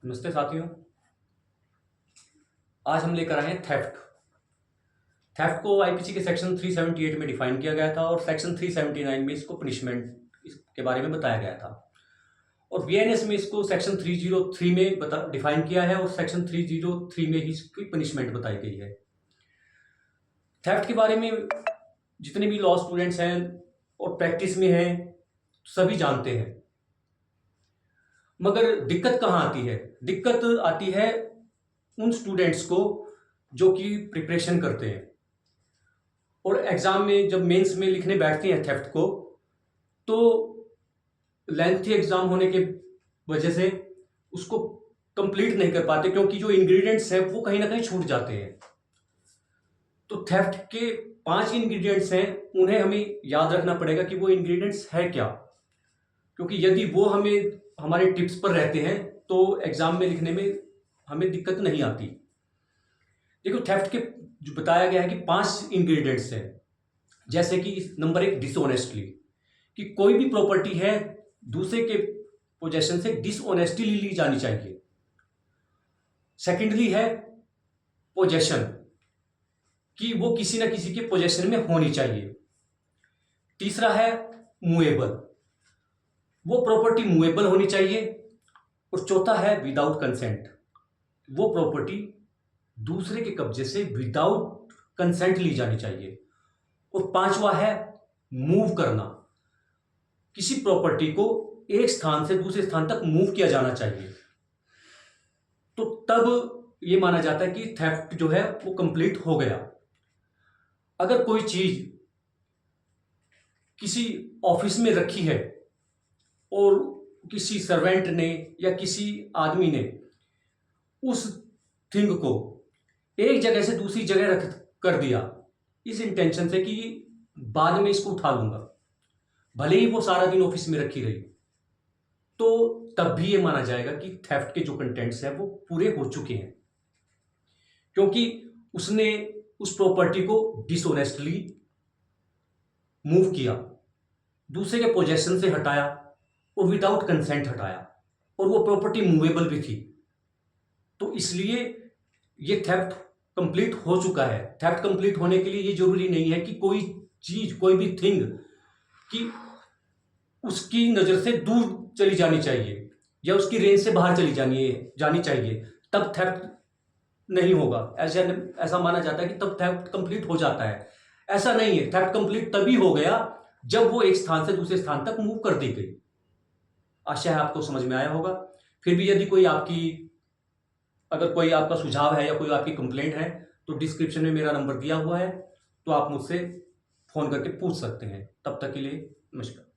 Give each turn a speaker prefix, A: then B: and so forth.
A: नमस्ते साथियों। आज हम लेकर आए हैं थेफ्ट। थेफ्ट को आईपीसी के सेक्शन 378 में डिफाइन किया गया था और सेक्शन 379 में इसको पनिशमेंट इसके बारे में बताया गया था और बीएनएस में इसको सेक्शन 303 में डिफाइन किया है और सेक्शन 303 में ही इसकी पनिशमेंट बताई गई है। थेफ्ट के बारे में जितने भी लॉ स्टूडेंट्स हैं और प्रैक्टिस में हैं सभी जानते हैं, मगर दिक्कत कहाँ आती है? दिक्कत आती है उन स्टूडेंट्स को जो कि प्रिपरेशन करते हैं और एग्जाम में जब मेंस में लिखने बैठते हैं थेफ्ट को, तो लेंथी एग्जाम होने के वजह से उसको कंप्लीट नहीं कर पाते क्योंकि जो इंग्रेडिएंट्स हैं वो कहीं ना कहीं छूट जाते हैं। तो थेफ्ट के 5 इंग्रेडिएंट्स हैं, उन्हें हमें याद रखना पड़ेगा कि वो इंग्रेडिएंट्स है क्या, क्योंकि यदि वो हमें हमारे टिप्स पर रहते हैं तो एग्जाम में लिखने में हमें दिक्कत नहीं आती। देखो, थेफ्ट के जो बताया गया है कि 5 इंग्रेडिएंट्स हैं, जैसे कि नंबर 1 डिसऑनेस्टली, कि कोई भी प्रॉपर्टी है दूसरे के पोजेशन से डिसऑनेस्टली ली जानी चाहिए। सेकेंडली है पोजेशन, कि वो किसी ना किसी के पोजेशन में होनी चाहिए। तीसरा है मूवेबल, वो प्रॉपर्टी मूवेबल होनी चाहिए। और चौथा है विदाउट कंसेंट, वो प्रॉपर्टी दूसरे के कब्जे से विदाउट कंसेंट ली जानी चाहिए। और पांचवा है मूव करना, किसी प्रॉपर्टी को एक स्थान से दूसरे स्थान तक मूव किया जाना चाहिए, तो तब ये माना जाता है कि थेफ्ट जो है वो कंप्लीट हो गया। अगर कोई चीज किसी ऑफिस में रखी है और किसी सर्वेंट ने या किसी आदमी ने उस थिंग को एक जगह से दूसरी जगह रख कर दिया इस इंटेंशन से कि बाद में इसको उठा लूंगा, भले ही वो सारा दिन ऑफिस में रखी रही, तो तब भी ये माना जाएगा कि थेफ्ट के जो कंटेंट्स हैं वो पूरे हो चुके हैं, क्योंकि उसने उस प्रॉपर्टी को डिसऑनेस्टली मूव किया, दूसरे के पोजेशन से हटाया और विदाउट कंसेंट हटाया, और वो प्रॉपर्टी मूवेबल भी थी। तो इसलिए ये थेफ्ट कंप्लीट हो चुका है। थेफ्ट कंप्लीट होने के लिए ये जरूरी नहीं है कि कोई चीज, कोई भी थिंग कि उसकी नजर से दूर चली जानी चाहिए या उसकी रेंज से बाहर चली जानी चाहिए, तब थेफ्ट नहीं होगा। ऐसा माना जाता है कि तब थेफ्ट कंप्लीट हो जाता है। ऐसा नहीं है, थेफ्ट कंप्लीट तभी हो गया जब वो एक स्थान से दूसरे स्थान तक मूव कर दी गई। आशा है आपको समझ में आया होगा। फिर भी यदि अगर कोई आपका सुझाव है या कोई आपकी कंप्लेंट है तो डिस्क्रिप्शन में मेरा नंबर दिया हुआ है, तो आप मुझसे फोन करके पूछ सकते हैं। तब तक के लिए नमस्कार।